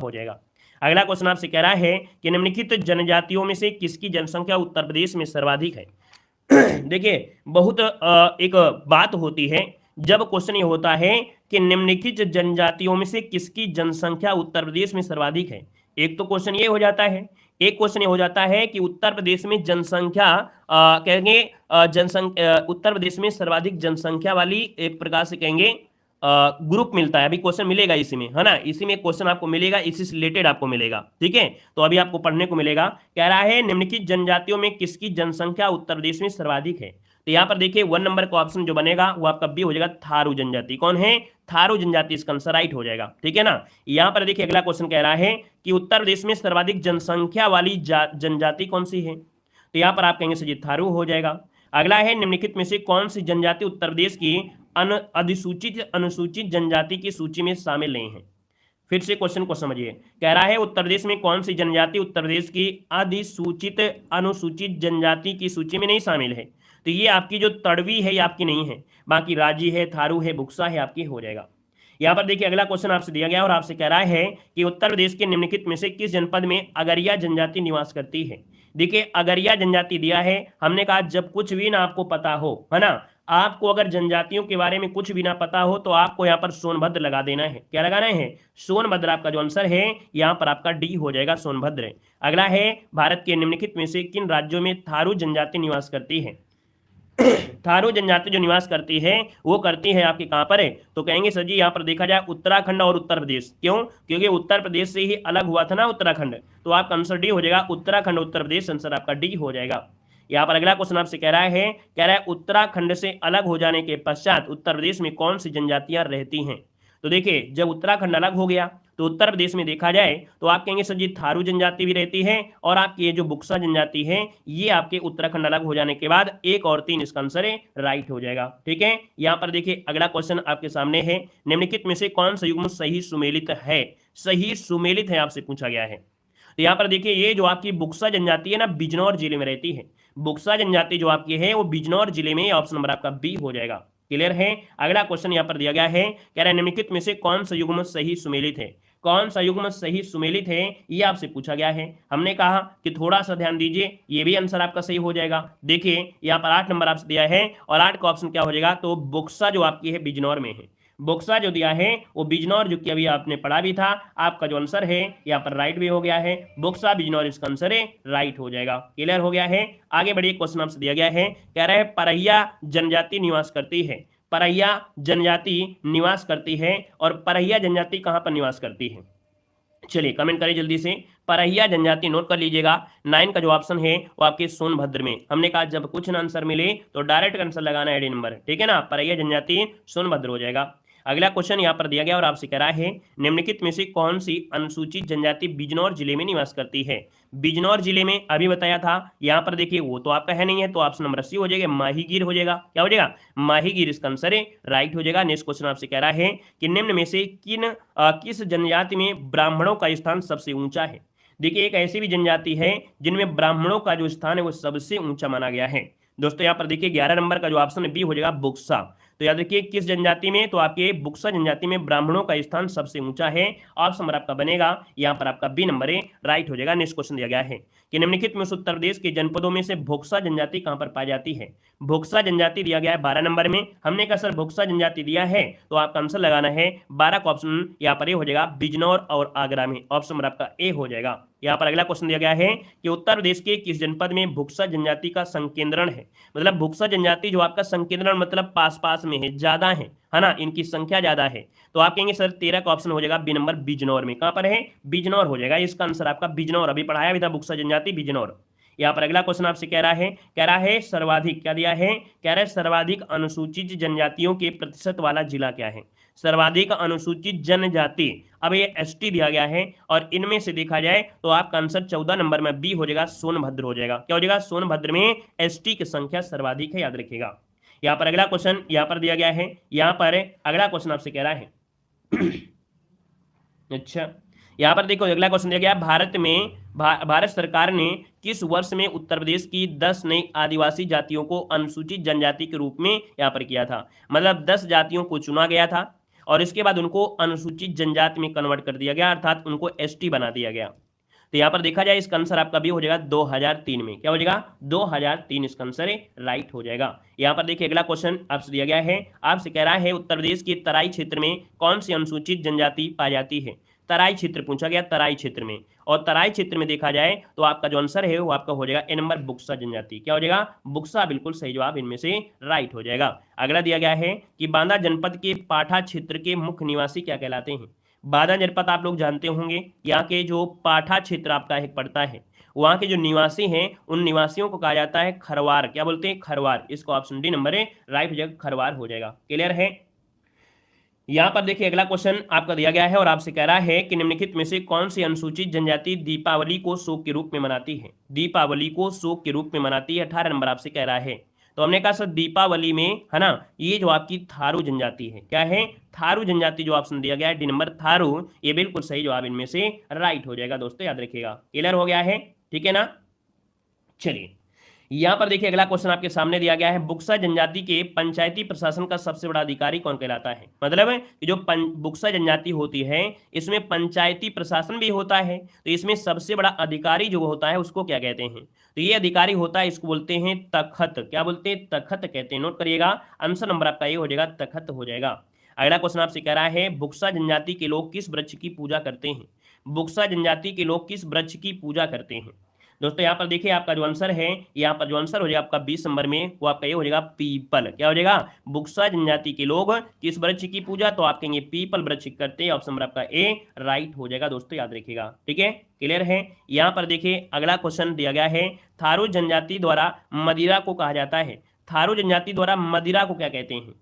हो जाएगा। अगला क्वेश्चन आपसे कह रहा है कि निम्नलिखित जनजातियों में से किसकी जनसंख्या उत्तर प्रदेश में सर्वाधिक है। देखिए बहुत एक बात होती है जब क्वेश्चन ये होता है कि निम्नलिखित जनजातियों में से किसकी जनसंख्या उत्तर प्रदेश में सर्वाधिक है। एक तो क्वेश्चन ये हो जाता है, एक क्वेश्चन ये हो जाता है कि उत्तर प्रदेश में जनसंख्या कहेंगे जनसंख्या उत्तर प्रदेश में सर्वाधिक जनसंख्या वाली एक प्रकार से कहेंगे ग्रुप मिलता है। अभी क्वेश्चन मिलेगा इसी में, है ना, इसी में क्वेश्चन आपको मिलेगा, इसी से रिलेटेड आपको मिलेगा। ठीक है, तो अभी आपको पढ़ने को मिलेगा। कह रहा है निम्नलिखित जनजातियों में किसकी जनसंख्या उत्तर प्रदेश में सर्वाधिक है। तो यहाँ पर देखिए 1 नंबर का ऑप्शन जो बनेगा वो आपका बी हो जाएगा, थारू जनजाति। कौन है? थारू जनजाति, इसका आंसर राइट हो जाएगा। ठीक है ना। यहाँ पर देखिए अगला क्वेश्चन कह रहा है कि उत्तर प्रदेश में सर्वाधिक जनसंख्या वाली जनजाति कौन सी है। तो यहाँ पर आप कहेंगे सर जी थारू हो जाएगा। अगला है निम्नलिखित में से कौन सी जनजाति उत्तर प्रदेश की अधिसूचित अनुसूचित जनजाति की सूची में शामिल नहीं है। फिर से क्वेश्चन को समझिए। कह रहा है उत्तर प्रदेश में कौन सी जनजाति उत्तर प्रदेश की अधिसूचित अनुसूचित जनजाति की सूची में नहीं शामिल है। तो ये आपकी जो तड़वी है ये आपकी नहीं है, बाकी राजी है, थारू है, बुक्सा है, आपकी हो जाएगा। यहाँ पर देखिए अगला क्वेश्चन आपसे दिया गया और आपसे कह रहा है कि उत्तर प्रदेश के निम्नलिखित में से किस जनपद में अगरिया जनजाति निवास करती है। देखिए अगरिया जनजाति दिया है, हमने कहा जब कुछ भी ना आपको पता हो, है ना, आपको अगर जनजातियों के बारे में कुछ भी ना पता हो तो आपको यहाँ पर सोनभद्र लगा देना है। क्या लगाना है? सोनभद्र। आपका जो आंसर है यहाँ पर आपका डी हो जाएगा, सोनभद्र। अगला है भारत के निम्नलिखित में से किन राज्यों में थारू जनजाति निवास करती है। थारू जनजाति जो निवास करती है वो करती है आपके कहां पर है, तो कहेंगे सर जी यहाँ पर देखा जाए उत्तराखंड और उत्तर प्रदेश। क्यों? क्योंकि उत्तर प्रदेश से ही अलग हुआ था ना उत्तराखंड, तो आपका आंसर डी हो जाएगा, उत्तराखंड उत्तर प्रदेश, आंसर आपका डी हो जाएगा। यहाँ पर अगला क्वेश्चन आपसे कह रहा है उत्तराखंड से अलग हो जाने के पश्चात उत्तर प्रदेश में कौन सी जनजातियां रहती हैं। तो देखिए जब उत्तराखंड अलग हो गया तो उत्तर प्रदेश में देखा जाए तो आप कहेंगे सर जी थारू जनजाति भी रहती है और आपकी ये जो बुक्सा जनजाति है ये आपके उत्तराखंड अलग हो जाने के बाद 1 और 3 इसका आंसर है, राइट हो जाएगा। ठीक है, यहाँ पर देखिए अगला क्वेश्चन आपके सामने है, निम्नलिखित में से कौन सा युग्म सही सुमेलित है। सही सुमेलित है आपसे पूछा गया है। तो यहाँ पर देखिए ये जो आपकी बुक्सा जनजाति है ना बिजनौर जिले में रहती है। बुक्सा जनजाति जो आपकी है वो बिजनौर जिले में, ऑप्शन नंबर आपका बी हो जाएगा। क्लियर है। अगला क्वेश्चन यहाँ पर दिया गया है, कह रहा है निम्नलिखित में से कौन सा युग्म सही सुमेलित है। कौन सा युग्म सही सुमेलित है ये आपसे पूछा गया है। हमने कहा कि थोड़ा सा ध्यान दीजिए, ये भी आंसर आपका सही हो जाएगा। देखिए यहाँ पर 8 नंबर आपसे दिया है और 8 का ऑप्शन क्या हो जाएगा, तो बुक्सा जो आपकी है बिजनौर में है। बुक्सा जो दिया है वो बिजनौर, जो कि अभी आपने पढ़ा भी था, आपका जो आंसर है यहाँ पर राइट भी हो गया है, बुक्सा बिजनौर इसका आंसर है, राइट हो जाएगा। क्लियर हो गया है। आगे बढ़िए, क्वेश्चन आपसे दिया गया है, कह रहा है परहिया जनजाति निवास करती है। परहिया जनजाति निवास करती है और परहिया जनजाति कहां पर निवास करती है। चलिए कमेंट करिए जल्दी से, परहिया जनजाति नोट कर लीजिएगा। 9 का जो ऑप्शन है वो आपके सोनभद्र में। हमने कहा जब कुछ ना आंसर मिले तो डायरेक्ट आंसर लगाना है डी नंबर। ठीक है ना, परहिया जनजाति सोनभद्र हो जाएगा। अगला क्वेश्चन यहाँ पर दिया गया और आपसे कह रहा है निम्नलिखित में से कौन सी अनुसूचित जनजाति बिजनौर जिले में निवास करती है। बिजनौर जिले में अभी बताया था, यहाँ पर देखिए वो तो आपका है नहीं है, तो ऑप्शन नंबर सी हो जाएगा, माहीगीर हो जाएगा। क्या हो जाएगा? माहीगीर इसका आंसर है, राइट हो जाएगा। नेक्स्ट क्वेश्चन आपसे कह रहा है कि निम्न में से किस जनजाति में ब्राह्मणों का स्थान सबसे ऊंचा है। देखिए एक ऐसी भी जनजाति है जिनमें ब्राह्मणों का जो स्थान है वो सबसे ऊंचा माना गया है। दोस्तों यहाँ पर देखिए 11 नंबर का जो ऑप्शन है बी हो जाएगा, बुक्सा। तो याद रखिए किस जनजाति में, तो आपके बुक्सा जनजाति में ब्राह्मणों का स्थान सबसे ऊंचा है। ऑप्शन नंबर आपका बनेगा यहाँ पर आपका बी नंबर है, राइट हो जाएगा। नेक्स्ट क्वेश्चन दिया गया है कि निम्नलिखित में उत्तर प्रदेश के जनपदों में से भोक्सा जनजाति कहां पर पाई जाती है। भोक्सा जनजाति दिया गया है 12 नंबर में। हमने कहा सर भोक्सा जनजाति दिया है तो आपका आंसर लगाना है 12 का ऑप्शन यहाँ पर ए हो जाएगा, बिजनौर और आगरा में। ऑप्शन नंबर आपका ए हो जाएगा। यहाँ पर अगला क्वेश्चन दिया गया है कि उत्तर प्रदेश के किस जनपद में भुक्सा जनजाति का संकेंद्रण है। मतलब भुक्सा जनजाति जो आपका संकेंद्रण मतलब पास पास में है, ज्यादा है ना, इनकी संख्या ज्यादा है। तो आप कहेंगे सर 13 का ऑप्शन हो जाएगा बी नंबर, बिजनौर में। कहां पर है? बिजनौर हो जाएगा। इसका आंसर आपका बिजनौर, अभी पढ़ाया भी था भुक्सा जनजाति बिजनौर। यहाँ पर अगला क्वेश्चन आपसे कह रहा है सर्वाधिक, क्या दिया है, कह रहा है सर्वाधिक अनुसूचित जनजातियों के प्रतिशत वाला जिला क्या है। सर्वाधिक अनुसूचित जनजाति, अब ये एसटी दिया गया है और इनमें से देखा जाए तो आपका आंसर 14 नंबर में बी हो जाएगा, सोनभद्र हो जाएगा। क्या हो जाएगा? सोनभद्र में एसटी की संख्या सर्वाधिक है, याद रखिएगा। यहाँ पर अगला क्वेश्चन यहाँ पर दिया गया है, यहाँ पर अगला क्वेश्चन आपसे कह रहा है अच्छा यहाँ पर देखो अगला क्वेश्चन दिया गया, भारत सरकार ने किस वर्ष में उत्तर प्रदेश की 10 नई आदिवासी जातियों को अनुसूचित जनजाति के रूप में यहाँ पर किया था। मतलब 10 जातियों को चुना गया था और इसके बाद उनको अनुसूचित जनजाति में कन्वर्ट कर दिया गया, अर्थात उनको एसटी बना दिया गया। तो यहाँ पर देखा जाए इसका आंसर आपका भी हो जाएगा 2003 में। क्या हो जाएगा? 2003 इसका आंसर राइट हो जाएगा। यहाँ पर देखिए अगला क्वेश्चन आपसे दिया गया है, आपसे कह रहा है उत्तर प्रदेश के तराई क्षेत्र में कौन सी अनुसूचित जनजाति पाई जाती है। तराई क्षेत्र पूछा गया, तराई क्षेत्र में, और तराई क्षेत्र में देखा जाए तो आपका जो आंसर है वो आपका हो जाएगा ए नंबर बुक्सा जनजाति। क्या हो जाएगा? बुक्सा बिल्कुल सही जवाब इनमें से राइट हो जाएगा। अगला दिया गया है कि बांदा जनपद के पाठा क्षेत्र के मुख्य निवासी क्या कहलाते हैं। बांदा जनपद आप लोग जानते होंगे, यहाँ के जो पाठा क्षेत्र आपका है पड़ता है, वहाँ के जो निवासी हैं उन निवासियों को कहा जाता है खरवार। क्या बोलते हैं? खरवार। इसको ऑप्शन डी नंबर राइट हो जाएगा, खरवार हो जाएगा। क्लियर है? यहाँ पर देखिए अगला क्वेश्चन आपका दिया गया है और आपसे कह रहा है कि निम्नलिखित में से कौन सी अनुसूचित जनजाति दीपावली को शोक के रूप में मनाती है। दीपावली को शोक के रूप में मनाती है, 18 नंबर आपसे कह रहा है। तो हमने कहा सर दीपावली में, है ना, ये जो आपकी थारू जनजाति है, क्या है? थारू जनजाति। जो ऑप्शन दिया गया है डी नंबर थारू, ये बिल्कुल सही जवाब इनमें से राइट हो जाएगा दोस्तों, याद रखिएगा। क्लियर हो गया है? ठीक है ना? चलिए यहाँ पर देखिए अगला क्वेश्चन आपके सामने दिया गया है, बुक्सा जनजाति के पंचायती प्रशासन का सबसे बड़ा अधिकारी कौन कहलाता है। मतलब जो बुक्सा जनजाति होती है इसमें पंचायती प्रशासन भी होता है, तो इसमें सबसे बड़ा अधिकारी जो होता है उसको क्या कहते हैं। तो ये अधिकारी होता है, इसको बोलते हैं तखत। क्या बोलते हैं? तखत कहते हैं। नोट करिएगा, आंसर नंबर आपका ये हो जाएगा, तखत हो जाएगा। अगला क्वेश्चन आपसे कह रहा है, बुक्सा जनजाति के लोग किस वृक्ष की पूजा करते हैं। बुक्सा जनजाति के लोग किस वृक्ष की पूजा करते हैं। दोस्तों यहाँ पर देखिए आपका जो आंसर है, यहाँ पर जो आंसर हो जाएगा आपका 20 नंबर में, वो आपका ये हो जाएगा पीपल। क्या हो जाएगा? बुक्सा जनजाति के लोग किस वृक्ष की पूजा, तो आप कहेंगे पीपल वृक्ष करते हैं। ऑप्शन नंबर आपका ए राइट हो जाएगा दोस्तों, याद रखिएगा। ठीक है? क्लियर है? यहाँ पर देखिए अगला क्वेश्चन दिया गया है, थारू जनजाति द्वारा मदिरा को कहा जाता है। थारू जनजाति द्वारा मदिरा को क्या कहते हैं।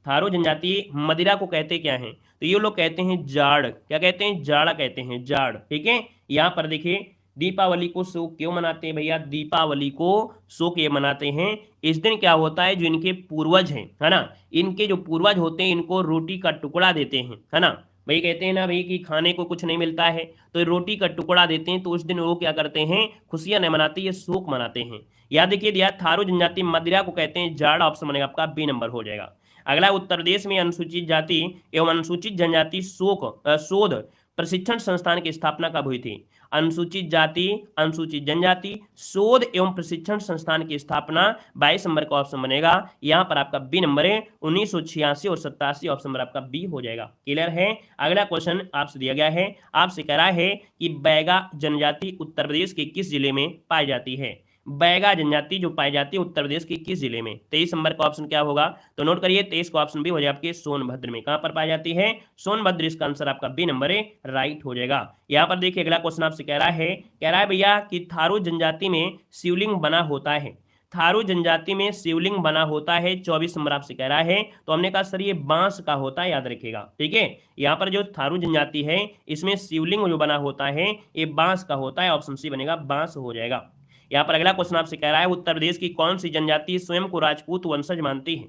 थारू जनजाति मदिरा को कहते क्या हैं, तो ये लोग कहते हैं जाड़। क्या कहते हैं? जाड़ा कहते हैं, जाड़। ठीक है? यहाँ पर देखिए दीपावली को शोक क्यों मनाते हैं भैया। दीपावली को शोक ये मनाते हैं, इस दिन क्या होता है, जो इनके पूर्वज हैं, है ना, इनके जो पूर्वज होते हैं इनको रोटी का टुकड़ा देते हैं, है ना। भाई कहते हैं ना भाई कि खाने को कुछ नहीं मिलता है तो रोटी का टुकड़ा देते हैं, तो उस दिन वो क्या करते हैं, खुशियां नहीं मनाते, ये शोक मनाते हैं। याद देखिए दिया, थारू जनजाति मदिरा को कहते हैं जाड़। ऑप्शन बनेगा आपका बी नंबर हो जाएगा। अगला, उत्तर प्रदेश में अनुसूचित जाति एवं अनुसूचित जनजाति शोध प्रशिक्षण संस्थान की स्थापना कब हुई थी। अनुसूचित जाति अनुसूचित जनजाति शोध एवं प्रशिक्षण संस्थान की स्थापना 22 नंबर का ऑप्शन बनेगा। यहाँ पर आपका बी नंबर है 1986 और 87। ऑप्शन नंबर आपका बी हो जाएगा। क्लियर है? अगला क्वेश्चन आपसे दिया गया है, आपसे कह रहा है कि बैगा जनजाति उत्तर प्रदेश के किस जिले में पाई जाती है। बैगा जनजाति जो पाई जाती है उत्तर प्रदेश के किस जिले में। 23 नंबर का ऑप्शन क्या होगा, तो नोट करिए 23 का ऑप्शन भी हो जाए आपके सोनभद्र में। कहां पर पाई जाती है? सोनभद्र। इसका आंसर आपका बी नंबर है राइट हो जाएगा। यहाँ पर देखिए अगला क्वेश्चन आपसे कह रहा है भैया कि थारू जनजाति में शिवलिंग बना होता है। थारू जनजाति में शिवलिंग बना होता है, 24 नंबर आपसे कह रहा है। तो हमने कहा सर ये बांस का होता है, याद रखिएगा। ठीक है? यहाँ पर जो थारू जनजाति है इसमें शिवलिंग जो बना होता है ये बांस का होता है। ऑप्शन सी बनेगा, बांस हो जाएगा। यहाँ पर अगला क्वेश्चन आपसे कह रहा है, उत्तर प्रदेश की कौन सी जनजाति स्वयं को राजपूत वंशज मानती है।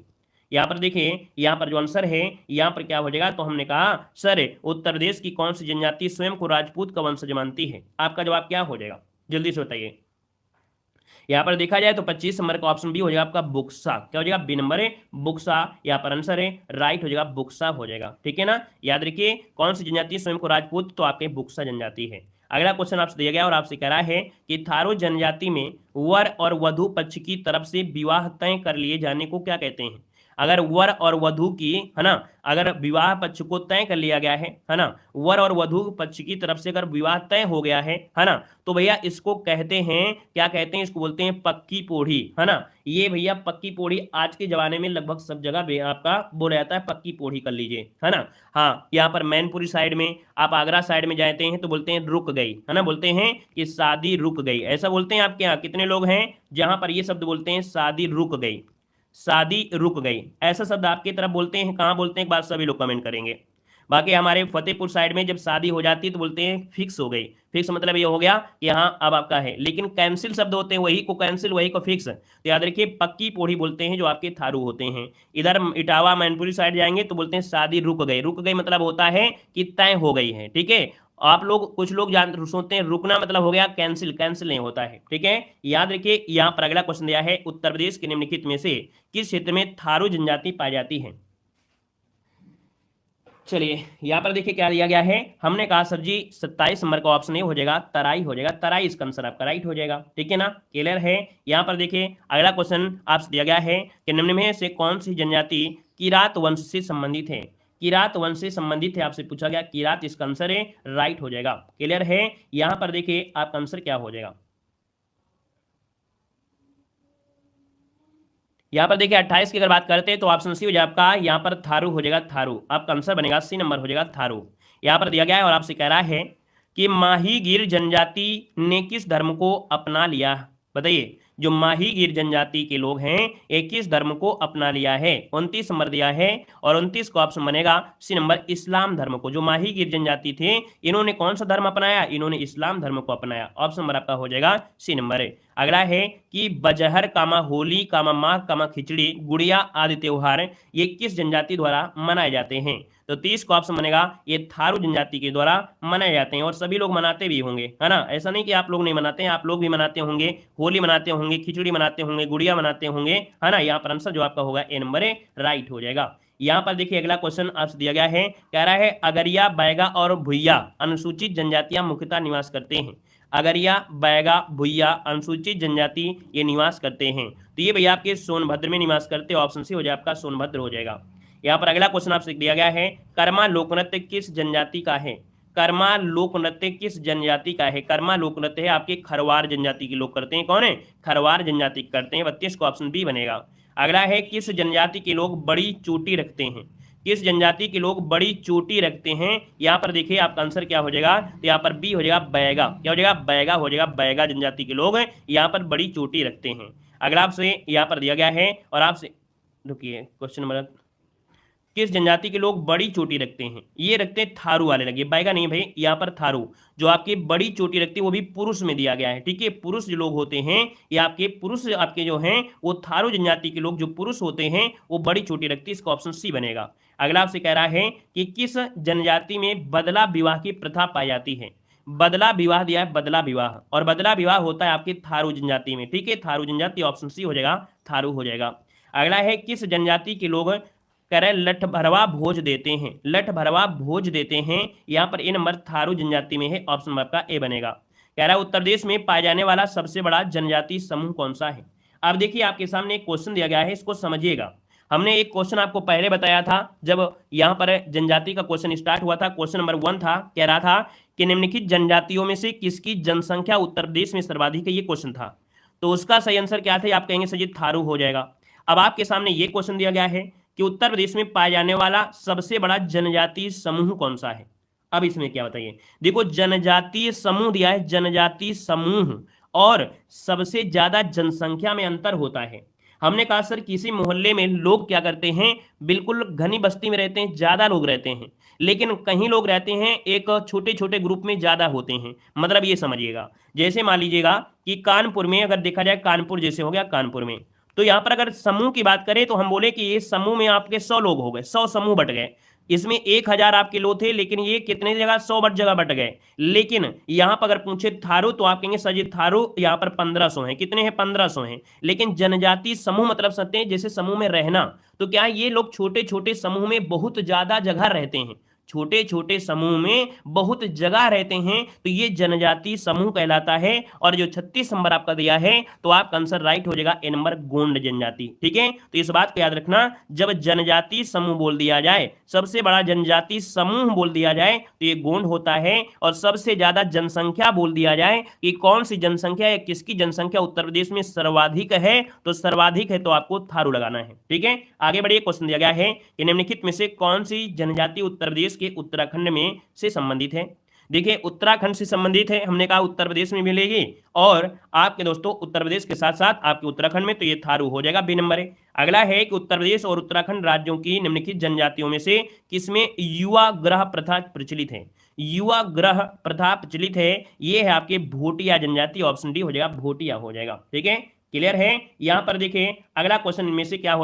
यहाँ पर देखिए, यहाँ पर जो आंसर है यहाँ पर क्या हो जाएगा, तो हमने कहा सर उत्तर प्रदेश की कौन सी जनजाति स्वयं को राजपूत का वंशज मानती है। आपका जवाब क्या हो जाएगा, जल्दी से बताइए। यहाँ पर देखा जाए तो 25 नंबर का ऑप्शन बी हो जाएगा आपका बुक्सा। क्या हो जाएगा? बी नंबर है बुक्सा। यहाँ पर आंसर है राइट हो जाएगा, बुक्सा हो जाएगा। ठीक है ना? याद रखिए कौन सी जनजाति स्वयं को राजपूत, तो आपके बुक्सा जनजाति है। अगला क्वेश्चन आपसे दिया गया और आपसे कह रहा है कि थारू जनजाति में वर और वधु पक्ष की तरफ से विवाह तय कर लिए जाने को क्या कहते हैं। अगर वर और वधु की, है ना, अगर विवाह पक्ष को तय कर लिया गया है ना, वर और वधु पक्ष की तरफ से अगर विवाह तय हो गया है ना, तो भैया इसको कहते हैं, क्या कहते हैं, इसको बोलते हैं पक्की पोढ़ी, है ना। ये भैया पक्की पोढ़ी आज के जमाने में लगभग सब जगह आपका बोला जाता है, पक्की पोढ़ी कर लीजिए, है ना। हाँ, यहाँ पर मैनपुरी साइड में, आप आगरा साइड में जाते हैं तो बोलते हैं रुक गई, है ना, बोलते हैं कि शादी रुक गई, ऐसा बोलते हैं। आपके यहाँ कितने लोग हैं जहां पर ये शब्द बोलते हैं शादी रुक गई, शादी रुक गई, ऐसा शब्द आपकी तरफ बोलते हैं, कहाँ बोलते हैं, एक बात सभी लोग कमेंट करेंगे। बाकी हमारे फतेहपुर साइड में जब शादी हो जाती है तो बोलते हैं फिक्स हो गई। फिक्स मतलब ये हो गया कि हाँ अब आपका है, लेकिन कैंसिल शब्द होते हैं, वही को कैंसिल वही को फिक्स। तो याद रखिए पक्की पोढ़ी बोलते हैं जो आपके थारू होते हैं। इधर इटावा मैनपुरी साइड जाएंगे तो बोलते हैं शादी रुक गई। रुक गई मतलब होता है कि तय हो गई है। ठीक है? आप लोग कुछ लोग सोचते हैं रुकना मतलब हो गया कैंसिल, कैंसिल नहीं होता है। ठीक है? याद रखिए। यहाँ पर अगला क्वेश्चन दिया है, उत्तर प्रदेश के निम्नलिखित में से किस क्षेत्र में थारू जनजाति पाई जाती है। चलिए यहाँ पर देखिए क्या दिया गया है, हमने कहा सर जी 27 नंबर का ऑप्शन ए हो जाएगा, तराई हो जाएगा, तराई इसका आंसर आपका राइट हो जाएगा। ठीक है ना, क्लियर है। यहाँ पर देखिए अगला क्वेश्चन आपसे दिया गया है कि निम्न में से कौन सी जनजाति किरात वंश से संबंधित है। किरात वंश से संबंधित है, आपसे पूछा गया, किरात इसका आंसर है, राइट हो जाएगा। क्लियर है। यहाँ पर देखिए आपका आंसर क्या हो जाएगा, यहाँ पर देखिए 28 की अगर बात करते हैं तो ऑप्शन सी हो जाएगा आपका, यहाँ पर थारू हो जाएगा, थारू आपका आंसर बनेगा, सी नंबर हो जाएगा थारू। यहाँ पर दिया गया है और आपसे कह रहा है कि माहीगीर जनजाति ने किस धर्म को अपना लिया। बताइए, जो माहीगीर जनजाति के लोग हैं ये किस धर्म को अपना लिया है। 29 नंबर दिया है और 29 का ऑप्शन बनेगा सी नंबर, इस्लाम धर्म को। जो माहीगीर जनजाति थे इन्होंने कौन सा धर्म अपनाया, इन्होंने इस्लाम धर्म को अपनाया। ऑप्शन नंबर आपका हो जाएगा सी नंबर है। अगला है कि बजहर कामा होली कामा माघ कामा खिचड़ी गुड़िया आदि त्योहार ये किस जनजाति द्वारा मनाए जाते हैं। तो 30 का ऑप्शन बनेगा, ये थारू जनजाति के द्वारा मनाए जाते हैं और सभी लोग मनाते भी होंगे, है ना। ऐसा नहीं कि आप लोग नहीं मनाते हैं, आप लोग भी मनाते होंगे, होली मनाते होंगे, खिचड़ी मनाते होंगे, गुड़िया मनाते होंगे, है ना। यहाँ पर आंसर जो आपका होगा ए नंबर है, राइट हो जाएगा। यहाँ पर देखिए अगला क्वेश्चन आपसे दिया गया है, कह रहा है अगरिया बैगा और भुइया अनुसूचित जनजातियां मुख्यतः निवास करते हैं। अगरिया बैगा भुइया अनुसूचित जनजाति ये निवास करते हैं, तो ये भैया आपके सोनभद्र में निवास करते हैं। ऑप्शन सी हो जाए आपका, सोनभद्र हो जाएगा। यहाँ पर अगला क्वेश्चन आपसे दिया गया है, कर्मा लोक नृत्य किस जनजाति का है। कर्मा लोक नृत्य किस जनजाति का है। कर्मा लोक नृत्य है आपके खरवार जनजाति के लोग करते हैं। कौन है, खरवार जनजाति करते हैं। 32 का ऑप्शन बी बनेगा। अगला है किस जनजाति के लोग बड़ी चोटी रखते हैं। किस जनजाति के लोग बड़ी चोटी रखते हैं। यहाँ पर देखिए आपका आंसर क्या हो जाएगा, तो यहाँ पर बी हो जाएगा, बैगा। क्या हो जाएगा, बैगा हो जाएगा। बैगा जनजाति के लोग यहाँ पर बड़ी चोटी रखते हैं। अगला आपसे यहाँ पर दिया गया है और आपसे, रुकिए, क्वेश्चन नंबर, किस जनजाति के लोग बड़ी चोटी रखते हैं। ये रखते हैं थारू वाले, लगे बैगा नहीं भाई, यहाँ पर थारू जो आपकी बड़ी चोटी रखते हैं वो भी पुरुष में दिया गया है। ठीक है, पुरुष जो लोग होते हैं ये आपके पुरुष आपके जो हैं वो थारू जनजाति के लोग जो पुरुष होते हैं वो बड़ी चोटी रखते हैं। इसका ऑप्शन सी बनेगा। अगला आपसे कह रहा है कि किस जनजाति में बदला विवाह की प्रथा पाई जाती है। बदला विवाह दिया है, बदला विवाह, और बदला विवाह होता है आपकी थारू जनजाति में। ठीक है, थारू जनजाति, ऑप्शन सी हो जाएगा, थारू हो जाएगा। अगला है किस जनजाति के लोग कह रहे लठ भरवा भोज देते हैं। लठ भरवा भोज देते हैं, यहाँ पर ए नंबर थारू जनजाति में है। ऑप्शन नंबर आपका ए बनेगा। कह रहा है उत्तर प्रदेश में पाए जाने वाला सबसे बड़ा जनजाति समूह कौन सा है। अब देखिए आपके सामने एक क्वेश्चन दिया गया है, इसको समझिएगा। हमने एक क्वेश्चन आपको पहले बताया था जब यहाँ पर जनजाति का क्वेश्चन स्टार्ट हुआ था। क्वेश्चन नंबर 1 था, कह रहा था कि निम्नलिखित जनजातियों में से किसकी जनसंख्या उत्तर प्रदेश में सर्वाधिक है। ये क्वेश्चन था, तो उसका सही आंसर क्या था, आप कहेंगे सर जी थारू हो जाएगा। अब आपके सामने ये क्वेश्चन दिया गया है कि उत्तर प्रदेश में पाए जाने वाला सबसे बड़ा जनजातीय समूह कौन सा है। अब इसमें क्या बताइए, देखो जनजातीय समूह दिया है, जनजातीय समूह और सबसे ज्यादा जनसंख्या में अंतर होता है। हमने कहा सर किसी मोहल्ले में लोग क्या करते हैं, बिल्कुल घनी बस्ती में रहते हैं, ज्यादा लोग रहते हैं, लेकिन कहीं लोग रहते हैं एक छोटे छोटे ग्रुप में ज्यादा होते हैं। मतलब ये समझिएगा, जैसे मान लीजिएगा कि कानपुर में अगर देखा जाए, कानपुर जैसे हो गया, कानपुर में तो यहाँ पर अगर समूह की बात करें तो हम बोले कि ये समूह में आपके 100 लोग हो गए, 100 समूह बट गए। इसमें 1000 आपके लोग थे, लेकिन ये कितने जगह 100 बट जगह बट गए। लेकिन यहाँ पर अगर पूछे थारू तो आप कहेंगे सर जी थारू यहाँ पर 1500 है। कितने हैं, 1500 हैं। लेकिन जनजाति समूह मतलब सकते हैं जैसे समूह में रहना, तो क्या ये लोग छोटे छोटे समूह में बहुत ज्यादा जगह रहते हैं, छोटे छोटे समूह में बहुत जगह रहते हैं, तो ये जनजाति समूह कहलाता है। और जो 36 नंबर आपका दिया है तो आपका आंसर राइट हो जाएगा ए नंबर, गोंड जनजाति। ठीक है, तो इस बात को याद रखना, जब जनजाति समूह बोल दिया जाए, सबसे बड़ा जनजाति समूह बोल दिया जाए तो ये गोंड होता है। और सबसे ज्यादा जनसंख्या बोल दिया जाए कि कौन सी जनसंख्या या किसकी जनसंख्या उत्तर प्रदेश में सर्वाधिक है, तो सर्वाधिक है तो आपको थारू लगाना है। ठीक है, आगे बढ़िए। क्वेश्चन दिया गया है कि निम्नलिखित में से कौन सी जनजाति उत्तर प्रदेश के उत्तराखंड में से संबंधित है। देखिए उत्तराखंड से संबंधित है, हमने कहा उत्तर प्रदेश में मिलेगी और आपके दोस्तों उत्तर प्रदेश के साथ साथ आपके उत्तराखंड में, तो ये थारू हो जाएगा, बी नंबर है। अगला है कि उत्तर प्रदेश और उत्तराखंड राज्यों की निम्नलिखित जनजातियों में से किसमें युवा ग्रह प्रथा प्रचलित है। युवा ग्रह प्रथा प्रचलित है, ये है आपके भोटिया जनजाति। ऑप्शन डी हो जाएगा, भोटिया हो जाएगा। ठीक है, क्लियर है। यहां पर देखिए अगला क्वेश्चन इनमें से क्या हो